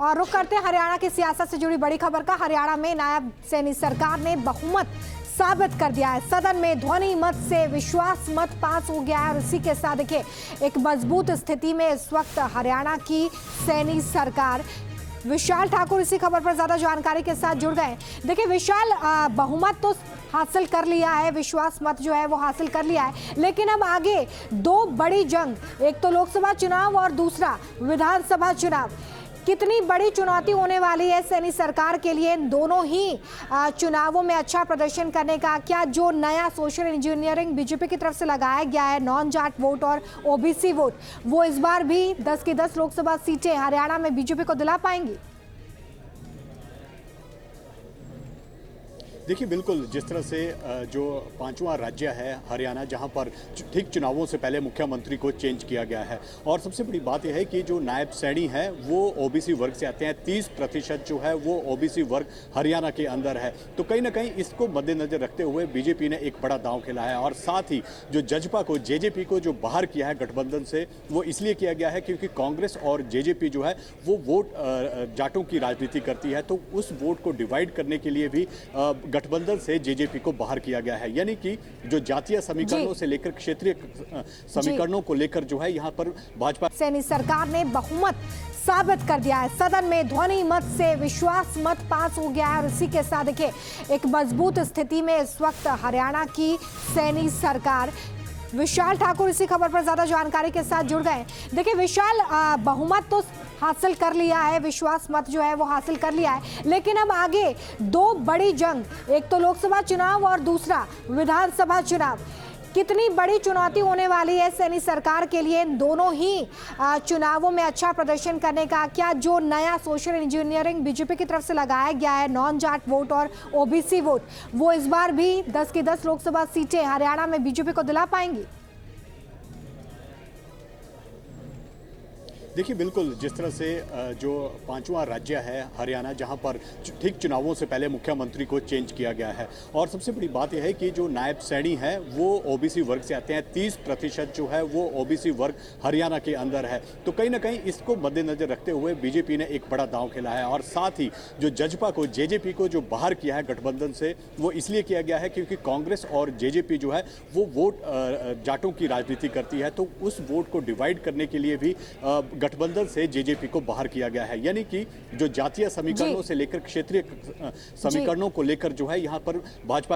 और रुख करते हैं हरियाणा की सियासत से जुड़ी बड़ी खबर का। हरियाणा में नायब सैनी सरकार ने बहुमत साबित कर दिया है। सदन में ध्वनि मत से विश्वास मत पास हो गया है और इसी के साथ देखिए एक मजबूत स्थिति में इस वक्त हरियाणा की सैनी सरकार। विशाल ठाकुर इसी खबर पर ज्यादा जानकारी के साथ जुड़ गए। देखिए विशाल, बहुमत तो हासिल कर लिया है, विश्वास मत जो है वो हासिल कर लिया है, लेकिन अब आगे दो बड़ी जंग, एक तो लोकसभा चुनाव और दूसरा विधानसभा चुनाव। कितनी बड़ी चुनौती होने वाली है सैनी सरकार के लिए इन दोनों ही चुनावों में अच्छा प्रदर्शन करने का? क्या जो नया सोशल इंजीनियरिंग बीजेपी की तरफ से लगाया गया है, नॉन जाट वोट और ओबीसी वोट, वो इस बार भी 10 की 10 लोकसभा सीटें हरियाणा में बीजेपी को दिला पाएंगी? देखिए बिल्कुल, जिस तरह से जो पांचवा राज्य है हरियाणा, जहां पर ठीक चुनावों से पहले मुख्यमंत्री को चेंज किया गया है, और सबसे बड़ी बात यह है कि जो नायब सैनी है वो ओबीसी वर्ग से आते हैं। 30% जो है वो ओबीसी वर्ग हरियाणा के अंदर है। तो कहीं ना कहीं इसको मद्देनजर रखते हुए बीजेपी ने एक बड़ा दांव खेला है, और साथ ही जो जजपा को, जेजेपी को जो बाहर किया है गठबंधन से, वो इसलिए किया गया है क्योंकि कांग्रेस और जेजेपी जो है वो वोट जाटों की राजनीति करती है। तो उस वोट को डिवाइड करने के लिए भी गठबंधन से जेजेपी को बाहर किया गया है। यानी कि जो जातीय समीकरणों से लेकर क्षेत्रीय समीकरणों को लेकर जो है यहाँ पर भाजपा सैनी सरकार ने बहुमत साबित कर दिया है। सदन में ध्वनि मत से विश्वास मत पास हो गया है और इसी के साथ देखिए एक मजबूत स्थिति में इस वक्त हरियाणा की सैनी सरकार। विशाल ठाकुर इसी खबर पर ज्यादा जानकारी के साथ जुड़ गए। देखिए विशाल, बहुमत तो हासिल कर लिया है, विश्वास मत जो है वो हासिल कर लिया है, लेकिन अब आगे दो बड़ी जंग, एक तो लोकसभा चुनाव और दूसरा विधानसभा चुनाव। कितनी बड़ी चुनौती होने वाली है सैनी सरकार के लिए इन दोनों ही चुनावों में अच्छा प्रदर्शन करने का? क्या जो नया सोशल इंजीनियरिंग बीजेपी की तरफ से लगाया गया है, नॉन जाट वोट और ओबीसी वोट, वो इस बार भी 10 की 10 लोकसभा सीटें हरियाणा में बीजेपी को दिला पाएंगी? देखिए बिल्कुल, जिस तरह से जो पांचवा राज्य है हरियाणा, जहां पर ठीक चुनावों से पहले मुख्यमंत्री को चेंज किया गया है, और सबसे बड़ी बात यह है कि जो नायब सैनी है वो ओबीसी वर्ग से आते हैं। 30% जो है वो ओबीसी वर्ग हरियाणा के अंदर है। तो कहीं ना कहीं इसको मद्देनजर रखते हुए बीजेपी ने एक बड़ा दांव खेला है, और साथ ही जो जजपा को, जेजेपी को जो बाहर किया है गठबंधन से, वो इसलिए किया गया है क्योंकि कांग्रेस और जेजेपी जो है वो वोट जाटों की राजनीति करती है। तो उस वोट को डिवाइड करने के लिए भी गठबंधन से जेजेपी को बाहर किया गया है। यानी कि जो जातीय समीकरणों से लेकर क्षेत्रीय समीकरणों को लेकर जो है यहाँ पर भाजपा